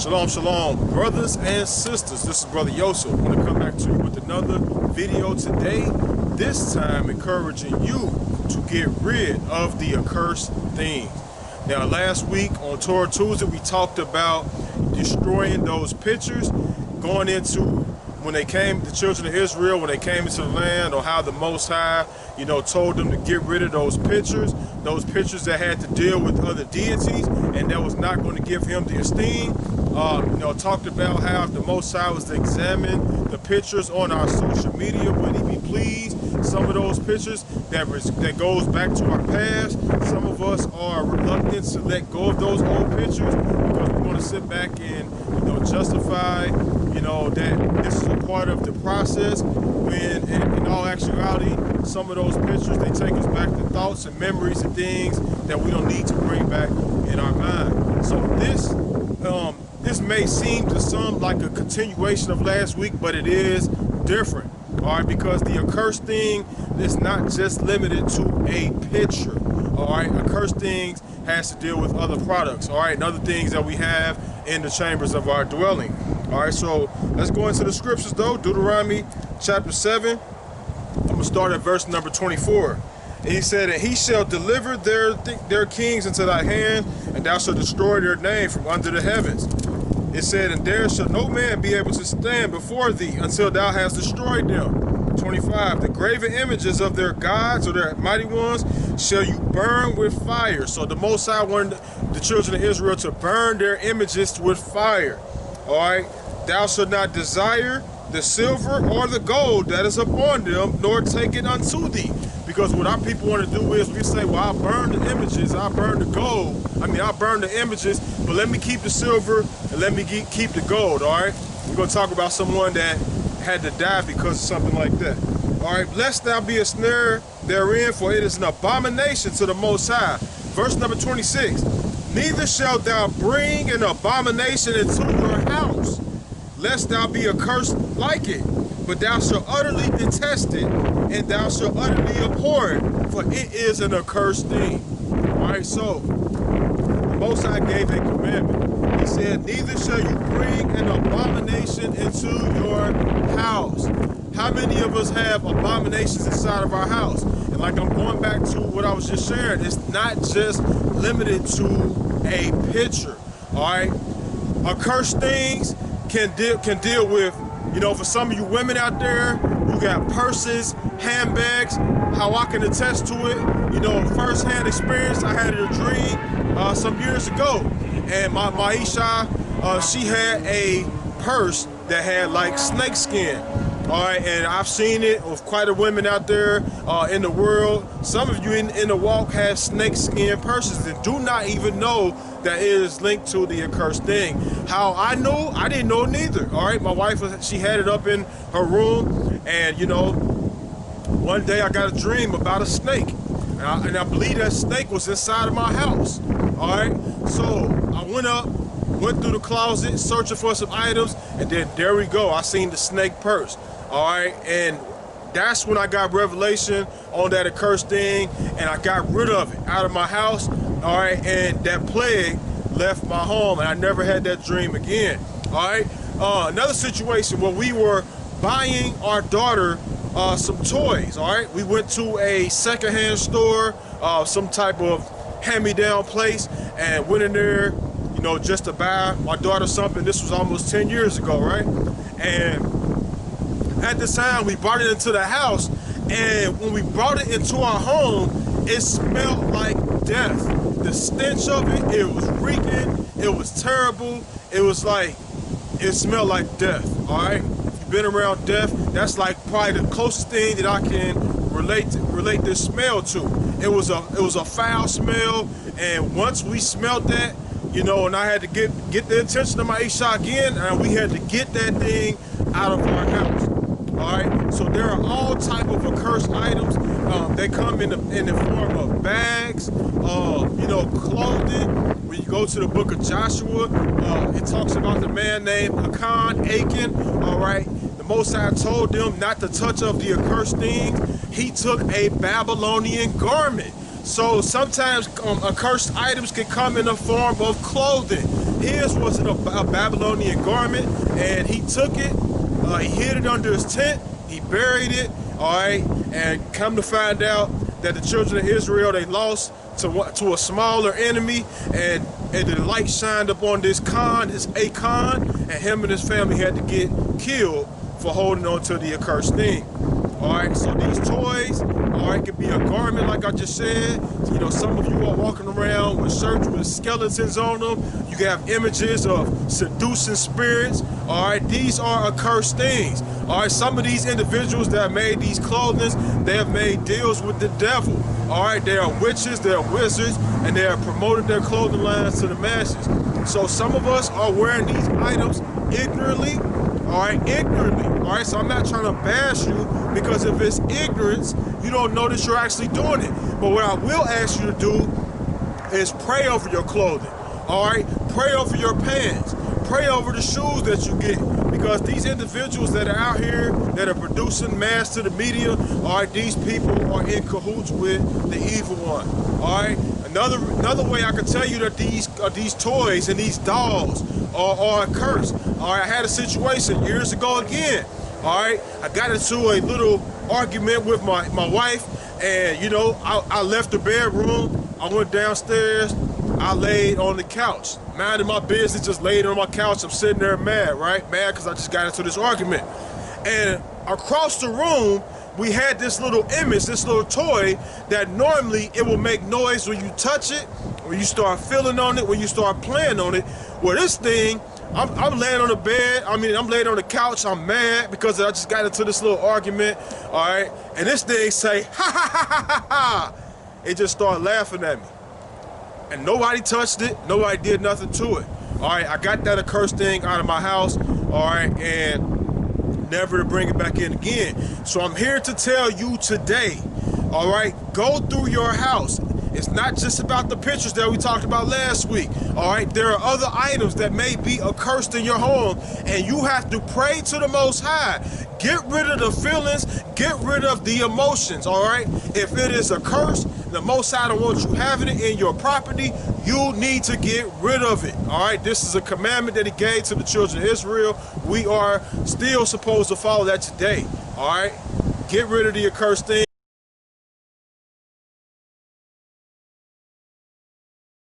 Shalom, shalom, brothers and sisters. This is Brother Yosef. I want to come back to you with another video today. This time encouraging you to get rid of the accursed things. Now, last week on Torah Tuesday, we talked about destroying those pictures, going into when they came, the children of Israel, when they came into the land, or how the Most High, told them to get rid of those pictures that had to deal with other deities, and that was not going to give him the esteem. Talked about how the Most High was to examine the pictures on our social media, would he be pleased? Some of those pictures that goes back to our past. Some of us are reluctant to let go of those old pictures because we want to sit back and justify that this is a part of the process, when in all actuality some of those pictures, they take us back to thoughts and memories and things that we don't need to bring back in our mind. So this may seem to some like a continuation of last week, but it is different, all right, because the accursed thing is not just limited to a picture, all right. Accursed things has to deal with other products, all right, and other things that we have in the chambers of our dwelling. All right, so let's go into the scriptures though. Deuteronomy chapter 7. I'm gonna start at verse number 24. And he said, and he shall deliver their kings into thy hand, and thou shalt destroy their name from under the heavens. It said, and there shall no man be able to stand before thee until thou hast destroyed them. 25, the graven images of their gods or their mighty ones shall you burn with fire. So the Most High wanted the children of Israel to burn their images with fire. All right, thou shalt not desire the silver or the gold that is upon them, nor take it unto thee. Because what our people want to do is we say, well, I'll burn the images, I'll burn the gold. I'll burn the images, but let me keep the silver and let me keep the gold, all right? We're going to talk about someone that had to die because of something like that. All right, lest thou be a snare therein, for it is an abomination to the Most High. Verse number 26. Neither shalt thou bring an abomination into your house, lest thou be accursed like it. But thou shalt utterly detest it, and thou shalt utterly abhor it, for it is an accursed thing. All right, so the Most High gave a commandment. He said, neither shall you bring an abomination into your house. How many of us have abominations inside of our house? And like I'm going back to what I was just sharing, it's not just limited to a picture, all right? Accursed things can deal with, for some of you women out there, you got purses, handbags. How I can attest to it, first-hand experience, I had a dream some years ago, and my Maisha, she had a purse that had like snake skin. All right, and I've seen it with quite a women out there in the world. Some of you in the walk have snake skin purses and do not even know that it is linked to the accursed thing. How I knew, I didn't know neither. All right, my wife, she had it up in her room, and one day I got a dream about a snake, and I believe that snake was inside of my house. All right, so I went through the closet searching for some items, and then there we go, I seen the snake purse. All right, and that's when I got revelation on that accursed thing, and I got rid of it out of my house. All right, and that plague left my home, and I never had that dream again. All right, another situation where we were buying our daughter some toys. All right, we went to a secondhand store, some type of hand-me-down place, and went in there, just to buy my daughter something. This was almost 10 years ago, right? And at the time, we brought it into the house, and when we brought it into our home, it smelled like death. The stench of it was reeking, it was terrible. It smelled like death, all right? If you've been around death, that's like probably the closest thing that I can relate this smell to. It was a foul smell, and once we smelled that, and I had to get the attention of my Isha again, and we had to get that thing out of our house. All right, so there are all type of accursed items. They come in the form of bags, clothing. When you go to the book of Joshua, it talks about the man named Achan. All right, the Most High told them not to touch of the accursed things. He took a Babylonian garment. So sometimes accursed items can come in the form of clothing. His was a Babylonian garment, and he took it, he hid it under his tent, he buried it, all right, and come to find out that the children of Israel, they lost to a smaller enemy, and the light shined upon this Achan, and him and his family had to get killed for holding on to the accursed thing. All right, so these toys, all right, could be a garment, like I just said. You know, some of you are walking around with shirts with skeletons on them. You can have images of seducing spirits. All right, these are accursed things. All right, some of these individuals that have made these clothings, they have made deals with the devil. All right, they are witches, they are wizards, and they have promoted their clothing lines to the masses. So some of us are wearing these items ignorantly. All right, ignorantly. All right, so I'm not trying to bash you, because if it's ignorance, you don't know that you're actually doing it. But what I will ask you to do is pray over your clothing. All right, pray over your pants. Pray over the shoes that you get, because these individuals that are out here that are producing mass to the media, all right, these people are in cahoots with the evil one. All right, another way I can tell you that these toys and these dolls are accursed. All right, I had a situation years ago again. All right, I got into a little argument with my wife, and you know, I left the bedroom, I went downstairs, I laid on the couch, minding my business, just laid on my couch. I'm sitting there mad, right? Mad because I just got into this argument. And across the room, we had this little image, this little toy that normally it will make noise when you touch it, when you start feeling on it, when you start playing on it. Well, this thing, I'm laying on the bed, I'm laying on the couch, I'm mad because I just got into this little argument, all right? And this thing say, ha ha ha ha ha ha. It just started laughing at me. And nobody touched it, nobody did nothing to it. All right, I got that accursed thing out of my house, all right, and never to bring it back in again. So I'm here to tell you today, all right, go through your house. It's not just about the pictures that we talked about last week, all right? There are other items that may be accursed in your home, and you have to pray to the Most High. Get rid of the feelings, get rid of the emotions, all right? If it is a curse, the Most High don't want you having it in your property, you need to get rid of it, all right? This is a commandment that he gave to the children of Israel. We are still supposed to follow that today, all right? Get rid of the accursed thing.